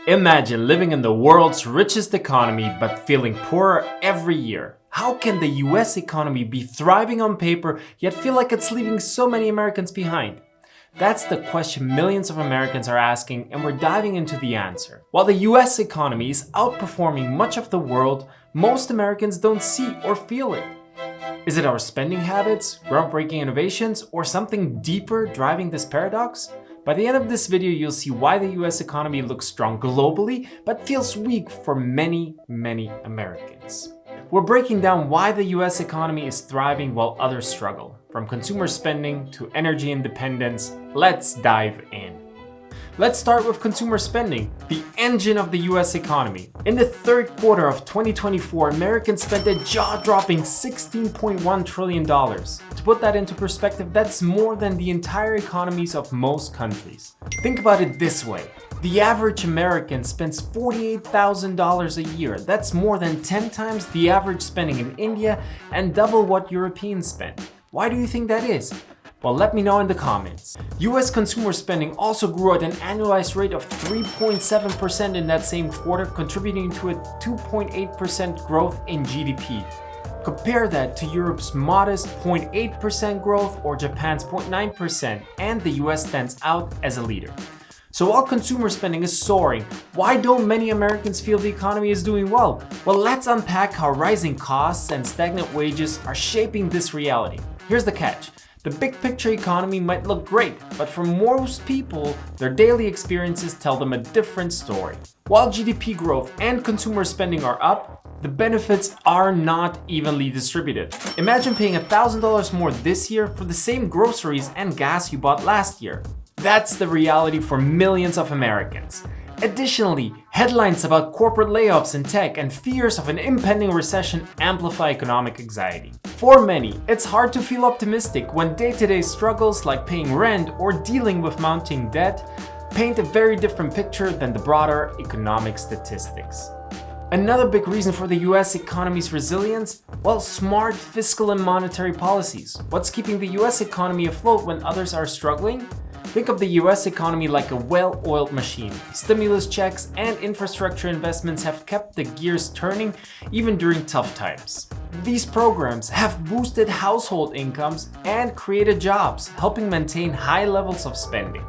Imagine living in the world's richest economy but feeling poorer every year. How can the US economy be thriving on paper yet feel like it's leaving so many Americans behind? That's the question millions of Americans are asking, and we're diving into the answer. While the US economy is outperforming much of the world, most Americans don't see or feel it. Is it our spending habits, groundbreaking innovations, or something deeper driving this paradox? By the end of this video, you'll see why the US economy looks strong globally, but feels weak for many Americans. We're breaking down why the US economy is thriving while others struggle. From consumer spending to energy independence, let's dive in. Let's start with consumer spending, the engine of the US economy. In the third quarter of 2024, Americans spent a jaw-dropping $16.1 trillion. To put that into perspective, that's more than the entire economies of most countries. Think about it this way. The average American spends $48,000 a year. That's more than 10 times the average spending in India and double what Europeans spend. Why do you think that is? Well, let me know in the comments. US consumer spending also grew at an annualized rate of 3.7% in that same quarter, contributing to a 2.8% growth in GDP. Compare that to Europe's modest 0.8% growth or Japan's 0.9%, and the US stands out as a leader. So while consumer spending is soaring, why don't many Americans feel the economy is doing well? Well, let's unpack how rising costs and stagnant wages are shaping this reality. Here's the catch. The big picture economy might look great, but for most people, their daily experiences tell them a different story. While GDP growth and consumer spending are up, the benefits are not evenly distributed. Imagine paying $1,000 more this year for the same groceries and gas you bought last year. That's the reality for millions of Americans. Additionally, headlines about corporate layoffs in tech and fears of an impending recession amplify economic anxiety. For many, it's hard to feel optimistic when day-to-day struggles like paying rent or dealing with mounting debt paint a very different picture than the broader economic statistics. Another big reason for the US economy's resilience? Well, smart fiscal and monetary policies. What's keeping the US economy afloat when others are struggling? Think of the US economy like a well-oiled machine. Stimulus checks and infrastructure investments have kept the gears turning even during tough times. These programs have boosted household incomes and created jobs, helping maintain high levels of spending.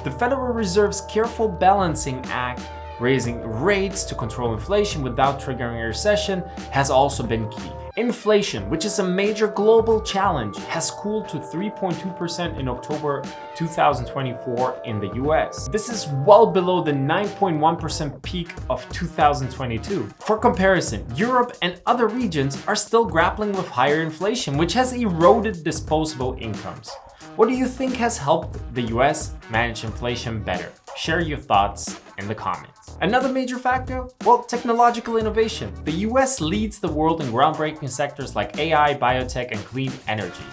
The Federal Reserve's careful balancing act, raising rates to control inflation without triggering a recession, has also been key. Inflation, which is a major global challenge, has cooled to 3.2% in October 2024 in the US. This is well below the 9.1% peak of 2022. For comparison, Europe and other regions are still grappling with higher inflation, which has eroded disposable incomes. What do you think has helped the US manage inflation better? Share your thoughts in the comments. Another major factor? Well, technological innovation. The US leads the world in groundbreaking sectors like AI, biotech, and clean energy.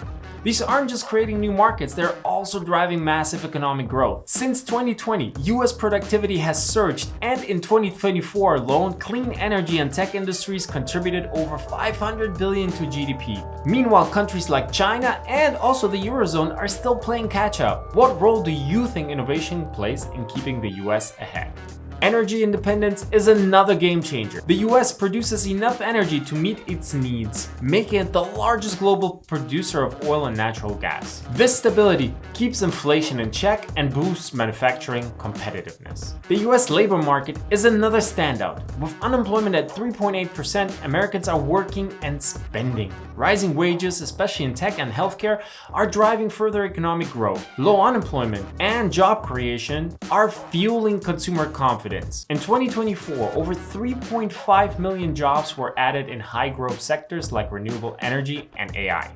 These aren't just creating new markets, they're also driving massive economic growth. Since 2020, US productivity has surged, and in 2024 alone, clean energy and tech industries contributed over $500 billion to GDP. Meanwhile, countries like China and also the Eurozone are still playing catch up. What role do you think innovation plays in keeping the US ahead? Energy independence is another game changer. The US produces enough energy to meet its needs, making it the largest global producer of oil and natural gas. This stability keeps inflation in check and boosts manufacturing competitiveness. The US labor market is another standout. With unemployment at 3.8%, Americans are working and spending. Rising wages, especially in tech and healthcare, are driving further economic growth. Low unemployment and job creation are fueling consumer confidence. In 2024, over 3.5 million jobs were added in high-growth sectors like renewable energy and AI.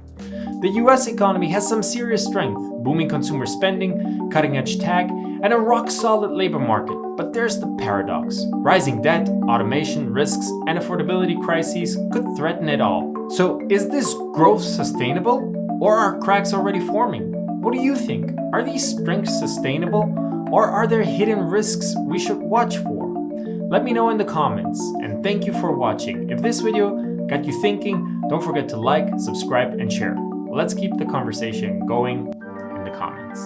The US economy has some serious strength, booming consumer spending, cutting-edge tech, and a rock-solid labor market. But there's the paradox. Rising debt, automation risks, and affordability crises could threaten it all. So is this growth sustainable, or are cracks already forming? What do you think? Are these strengths sustainable? Or are there hidden risks we should watch for? Let me know in the comments, and thank you for watching. If this video got you thinking, don't forget to like, subscribe, and share. Let's keep the conversation going in the comments.